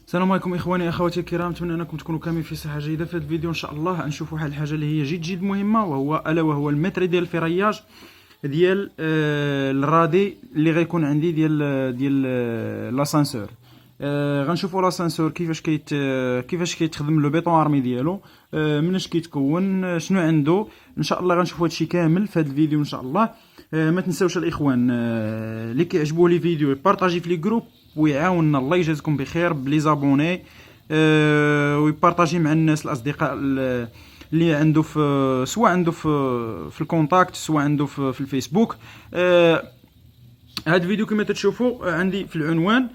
السلام عليكم اخواني اخواتي الكرام، اتمنى انكم تكونوا كاملين في صحه جيده. في هذا الفيديو ان شاء الله غنشوفوا واحد الحاجه اللي هي جد مهمه، وهو المتر ديال الفرياج ديال الرادي اللي غيكون عندي ديال لاسانسور. غنشوفوا لاسانسور كيفاش كيتخدم لو بيطون ارمي ديالو، مناش كيتكون، شنو عنده. ان شاء الله غنشوفوا هادشي كامل في هذا الفيديو ان شاء الله. ما تنساوش الاخوان اللي كيعجبوا لي فيديو يبارطاجي في لي جروب ويعاوننا، الله يجازيكم بخير بلي زابوني، ويبارطاجي مع الناس الاصدقاء اللي عنده سواء عنده في الكونتاكت، سواء عنده في الفيسبوك. هاد الفيديو كما تشوفوا عندي في العنوان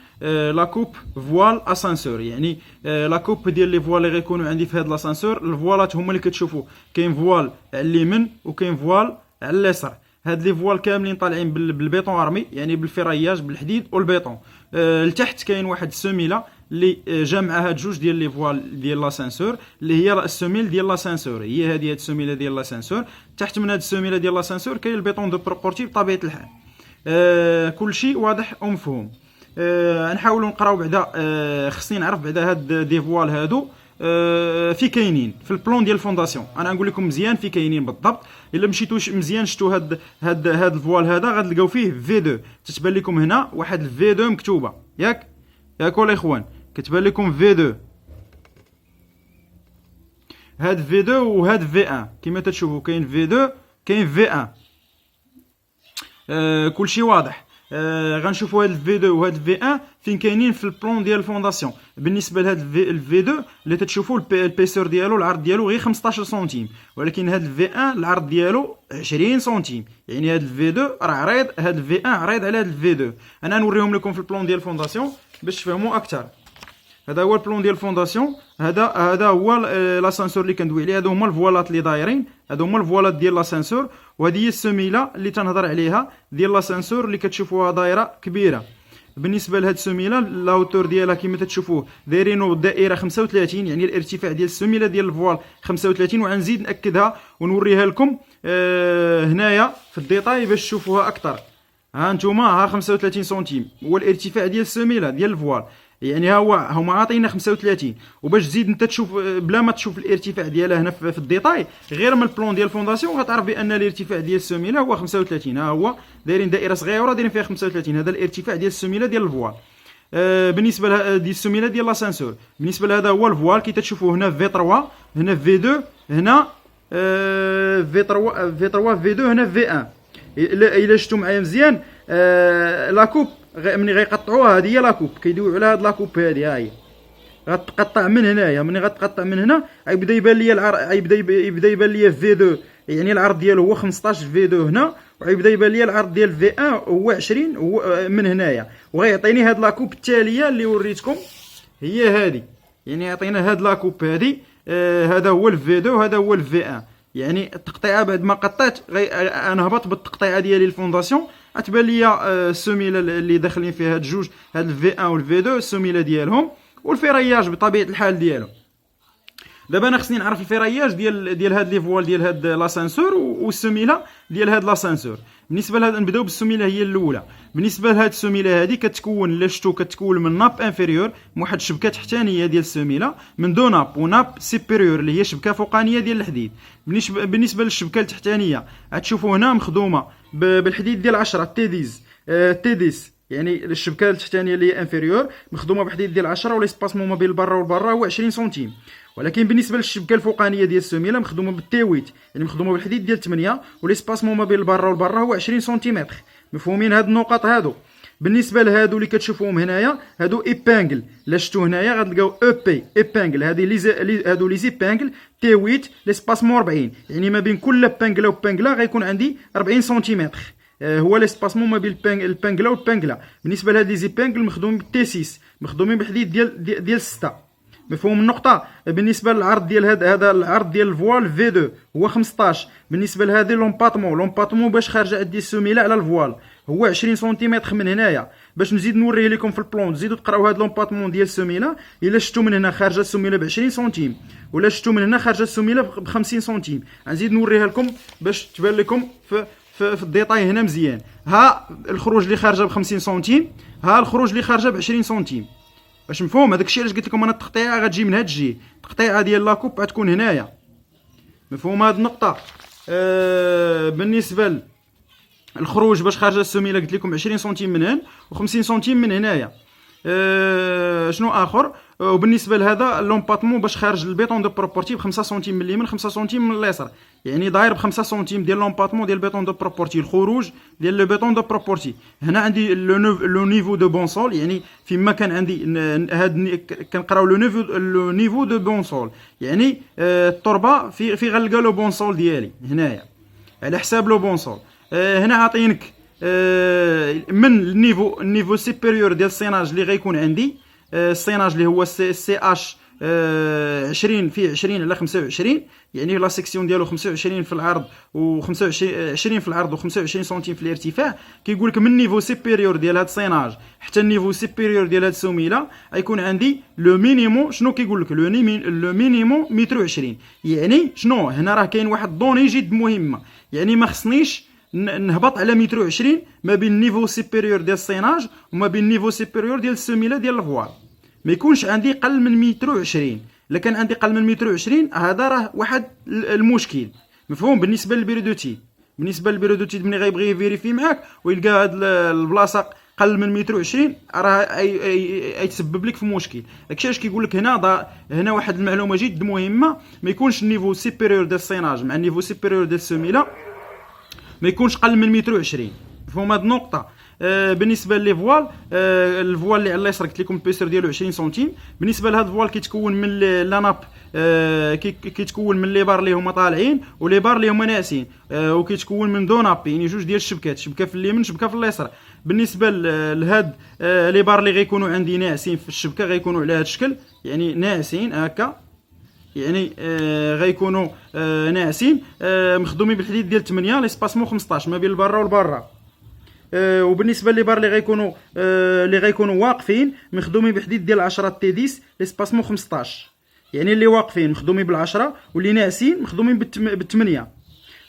لا كوب فوال اسانسور، يعني لا كوب ديال لي فوال اللي غيكونوا عندي في هاد لاسانسور. الفوالات هما اللي كتشوفوا، كاين فوال على اليمين وكاين فوال على اليسار. هاد لي فوال كاملين طالعين بالبيطون ارمي، يعني بالفرياج بالحديد والبيطون. لتحت كاين واحد السميله اللي جامعه هاد جوج ديال لي فوال ديال لاسانسور، اللي هي السميل ديال لاسانسور، هي هاد السميله ديال لاسانسور. تحت من هاد السميله ديال لاسانسور كاين البيطون دو بروبورتي بطبيعه الحال. كل شيء واضح ومفهوم. نحاولوا نقراو بعدا. خصني نعرف بعدا هاد دي فوال هادو في كاينين في البلون ديال الفونداسيون. انا نقول لكم مزيان في كاينين بالضبط. الا مشيتوا مزيان شفتوا هاد الفوال هذا غتلقاو فيه في 2. تتبان لكم هنا واحد في 2 مكتوبه، ياك الاخوان، كتبان لكم في 2. هاد في 2 وهاد في 1 كما تشوفوا، كاين في 2 كاين في 1. كلشي واضح. غنشوفوا هاد الفي 2 وهاد الفي 1 فين كاينين في البلون ديال الفونداسيون. بالنسبه لهاد الفي 2 اللي تتشوفوا البيسور ديالو، العرض ديالو غير 15 سنتيم، ولكن هاد الفي 1 العرض ديالو 20 سنتيم، يعني هاد الفي 2 راه عريض، هاد الفي 1 عريض على هاد الفي 2. انا نوريهم لكم في البلون ديال الفونداسيون باش تفهموا اكثر. هذا هو البلون ديال الفونداسيون، هذا هو لاسانسور اللي كندوي عليه. هادو هما الفوالات اللي دايرين، هادو هما الفوالات ديال لاسانسور، وهذه هي السميله اللي تنهضر عليها ديال لاسانسور اللي كتشوفوها دايره كبيره. بالنسبه لهاد السميله لاوتور ديالها كما تشوفوا دايرينو دائره 35، يعني الارتفاع ديال السميله ديال الفوال 35. وغنزيد ناكدها ونوريها لكم هنايا في الديتاي باش تشوفوها اكثر. ها نتوما، ها 35 سنتيم هو الارتفاع ديال السميله ديال الفوال، يعني هما عاطينا 35. وباش تزيد انت تشوف بلا ما تشوف الارتفاع ديالها هنا في الديتاي، غير من البلون ديال الفونداسيون غتعرف بان الارتفاع ديال السميله هو 35. ها هو دايرين دائره صغيره دايرين فيها 35. هذا الارتفاع ديال السميله ديال الفوال. بالنسبه ديال السميله ديال لاسانسور، بالنسبه لهذا هو الفوال كي تشوفوا هنا في 3، هنا في 2، هنا في 3 في 2، هنا في 1. الا شفتوا معايا مزيان لاكوب ملي غيقطعوها، هذه هي لاكوب، كيدويو على هاد لاكوب هذه. ها هي غتقطع من هنايا، ملي غتقطع من هنا غيبدا يبان ليا يبدا يبان ليا في 2، يعني العرض ديالو هو 15 في 2 هنا، وغيبدا يبان ليا العرض ديال في 1 هو 20 من هنايا. وغيعطيني هاد لاكوب التاليه اللي وريتكم هي هذه، يعني يعطينا هاد لاكوب هذه. هذا هو الفي 2 وهذا هو الفي 1. يعني التقطيعه بعد ما قطعت انا هبط بالتقطيعه ديالي الفونداسيون، غتبان ليا السميله اللي داخلين فيها هاد جوج، هاد الفي 1 والفي 2 السميله ديالهم، والفرياج بطبيعه الحال ديالو. دابا انا خصني نعرف الفرياج ديال هاد لي فوال ديال هاد لاسانسور والسميله ديال هاد لاسانسور. بالنسبه لهاد نبداو بالسميله هي الاولى. بالنسبه لهاد السميله هادي كتكون، الا شفتو كتكون من ناب انفيريور، من واحد الشبكه تحتانيه ديال السميله، من دو ناب وناب سيبيريور اللي هي شبكه فوقانيه ديال الحديد. بالنسبه للشبكه التحتانيه غتشوفوا هنا مخدومه بالحديد ديال 10 تيديس، يعني الشبكه التحتانيه اللي هي انفيريور مخدومه بحديد ديال 10، والاسباسمون ما بين البره والبره هو 20 سنتيم. ولكن بالنسبه للشبكه الفوقانيه ديال السميله مخدومه بالتيويت، يعني مخدومه بالحديد ديال 8، والاسباسمون ما بين البره والبره هو 20 سنتيمتر. مفهومين هاد النقط هادو؟ بالنسبه لهادو اللي كتشوفوهم هنايا، هادو ايبانغل. لا شفتو هنايا غتلقاو او بي ايبانغل، هادو لي زيبانغل تيويت لاسباسمون 40، يعني ما بين كل بانغلا وبانغلا غيكون عندي 40 سنتيمتر. هو لاسباسمون ما بين البانغلا والبانغلا. بالنسبه لهاد لي زيبانغل مخدومين بالتي 6، مخدومين بالحديد ديال 6. مفهوم النقطه؟ بالنسبه للعرض ديال هذا العرض ديال الفوال في 2 هو 15. بالنسبه لهذه لومباطمون باش خارجه عندي السميله على الفوال هو 20 سنتيمتر من هنايا. باش نزيد نوريه لكم في البلون تزيدوا تقراو هذا لومباطمون ديال السميله. الا شفتوا من هنا خارجه السميله ب 20 سنتيم، ولا شفتوا من هنا خارجه السميله ب 50 سنتيم. غنزيد نوريها لكم باش تبان لكم في الديتاي هنا مزيان. ها الخروج اللي خارجه ب 50 سنتيم، ها الخروج اللي خارجه ب 20 سنتيم. واش مفهوم؟ هذاك الشيء علاش قلت لكم انا التقطيعه غتجي من هاد الجهه، التقطيعه ديال لاكوب غتكون هنايا. مفهوم هاد النقطه؟ بالنسبه الخروج باش خارجه السميله قلت لكم 20 سنتيم من هنا و50 سنتيم من هنايا. شنو اخر؟ وبالنسبه لهذا لومباتمون باش خارج البيطون دو بروبورتي ب 5 سنتيم من اليمين 5 سنتيم من اليسار، يعني داير ب 5 سنتيم ديال لومباتمون ديال البيطون دو بروبورتي، الخروج ديال لو بيطون دو بروبورتي. هنا عندي لو نيفو دو بونسول، يعني فيما كان عندي هاد كنقراو لو نيفو دو بونسول، يعني التربه في غلقه لو بونسول ديالي هنايا على حساب لو بونسول. هنا عاطينك من النيفو سيبيريور ديال السيناج اللي غيكون عندي، السيناج اللي هو سي اش 20 في 20 على 25، يعني لا سيكسيون ديالو 25 في العرض و 25 في العرض و 25 سنتيم في الارتفاع. كيقول لك من النيفو سيبيريور ديال هذا السيناج حتى النيفو سيبيريور ديال هذه السميله غيكون عندي لو مينيموم. شنو كيقول لك؟ لو مينيموم متر 20، يعني شنو هنا راه كاين واحد الدوني جد مهمه، يعني ما خصنيش نهبط على متر 20 ما بين النيفو سيبيريور ديال السيناج وما بين النيفو سيبيريور ديال السميله ديال الفوال. ما يكونش عندي قل من متر 20، الا كان عندي قل من متر 20 هذا راه واحد المشكل. مفهوم؟ بالنسبه للبيرودوتيد، ملي غيبغي يفيريفي معاك ويلقى هاد البلاصه قل من متر 20 راه يتسبب لك في مشكل. داكشي اش كيقول لك هنا واحد المعلومه جد مهمه، ما يكونش النيفو سيبيريور ديال السيناج مع النيفو سيبيريور ديال السميله ما يكونش قل من متر 20. مفهوم هاد النقطه؟ بالنسبه لي فوال، الفوال اللي على اليسار قلت لكم البيسور ديالو 20 سنتيم. بالنسبه لهاد الفوال كيتكون من لاناب، كيتكون من لي بار اللي هما طالعين ولي بار اللي هما ناعسين، وكيتكون من دو ناب، يعني جوج ديال الشبكات، شبكه في اليمين شبكه في اليسار. بالنسبه لهاد لي بار اللي غيكونوا عندي ناعسين في الشبكه غيكونوا على هاد الشكل، يعني ناعسين هكا، يعني غيكونوا ناعسين، مخدومين بالحديد ديال 8 ليسباسمون 15 ما بين البرا والبرا. وبالنسبه لي بار اللي غيكونوا واقفين مخدومين بحديد ديال 10 تي 10 ليسباسمون 15، يعني اللي واقفين مخدومين بال10 واللي ناعسين مخدومين بال8.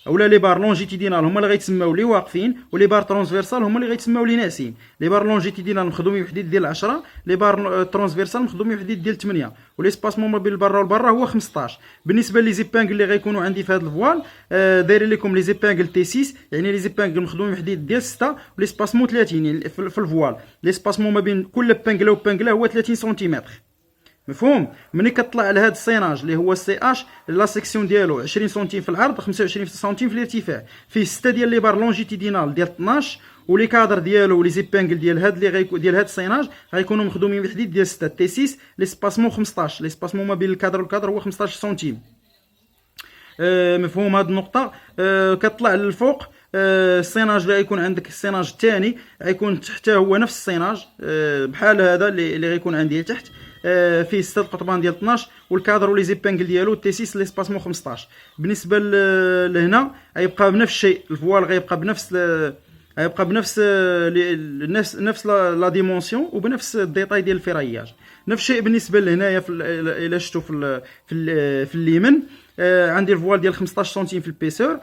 اولا لي بار لونجيتيدينال هما اللي غيتسماو لي واقفين، ولي بار ترانسفيرسال هما اللي غيتسماو لي ناعسين. لي بار لونجيتيدينال مخدومين بحديد ديال 10، لي بار ترانسفيرسال مخدومين بحديد ديال 8، وليسباسمون ما بين البرا والبرا هو 15. بالنسبه لي زيبانغل اللي غيكونوا عندي في هذا الفوال، دايرين لكم لي زيبانغل تي 6، يعني لي زيبانغل مخدومين بحديد ديال 6، وليسباسمون 30، يعني في الفوال ليسباسمون ما بين كل بانغله وبانغله هو 30 سنتيمتر. مفهوم؟ ملي كطلع على هذا السيناج اللي هو السي اش، لا سيكسيون ديالو 20 سنتيم في العرض 25 سنتيم في الارتفاع، فيه 6 ديال لي بار لونجيتيدينال ديال 12، ولي كادر ديالو ولي زيبانغل ديال هاد اللي ديال هاد السيناج غيكونوا مخدومين بحديد ديال 6 تي 6 ليسباسمون 15، ليسباسمون ما بين الكادر والكادر هو 15 سنتيم. مفهوم هاد النقطه؟ كتطلع للفوق، السيناج اللي غيكون عندك السيناج الثاني غيكون تحته هو نفس السيناج بحال هذا اللي غيكون عندي تحت، فيه 6 القطبان ديال 12 والكادر ولي زيبانغل ديالو تي 6 ليسباسمون 15. بالنسبه لهنا غيبقى بنفس الشيء، الفوال غيبقى بنفس لا ديمونسيون وبنفس الديتاي ديال الفيراياج. نفس الشيء بالنسبه لهنايا الى شفتوا في اليمين، عندي الفوال ديال 15 سنتيم في البيسور،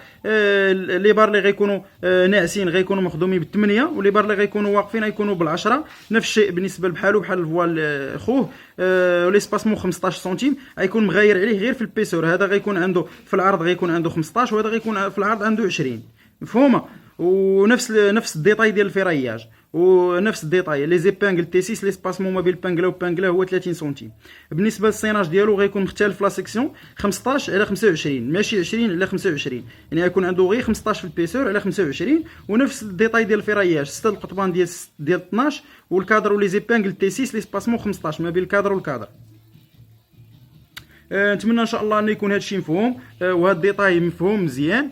لي بار اللي غيكونوا ناعسين غيكونوا مخدومين ب8، ولي بار اللي غيكونوا واقفين غيكونوا بال10. نفس الشيء بالنسبه بحالو بحال الفوال خوه، ليسباسمون 15 سنتيم غيكون مغاير عليه غير في البيسور، هذا غيكون عنده في العرض غيكون عنده 15 وهذا غيكون في العرض عنده 20. مفهومه؟ ونفس الديتاي ديال الفيراياج ونفس الديتاي لي زيبانغل تي 6 ليسباسمون ما بين البانغله وبانغله هو 30 سنتيم. بالنسبه للسيناج ديالو غيكون مختلف، لا سيكسيون 15 على 25، ماشي 20 على 25، يعني غيكون عنده غير 15 في البيسور على 25، ونفس الديتاي ديال الفيراياج 6 القطبان ديال 12 والكادر ولي زيبانغل تي 6 ليسباسمون 15 ما بين الكادر والكادر. نتمنى ان شاء الله ان يكون هادشي مفهوم وهاد الديتاي مفهوم مزيان.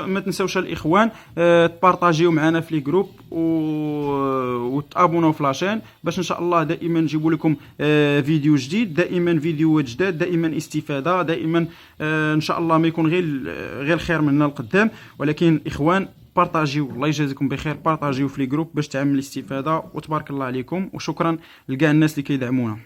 ما تنساوش الاخوان تبارطاجيو معنا في لي جروب وتابوناو في لاشين باش ان شاء الله دائما نجيبوا لكم فيديو جديد، دائما فيديوهات جداد، دائما استفاده، دائما ان شاء الله ما يكون غير الخير من هنا لقدام. ولكن اخوان بارطاجيو، الله يجازيكم بخير، بارطاجيو في لي جروب باش تعمل الاستفاده، وتبارك الله عليكم، وشكرا لكاع الناس اللي كيدعمونا.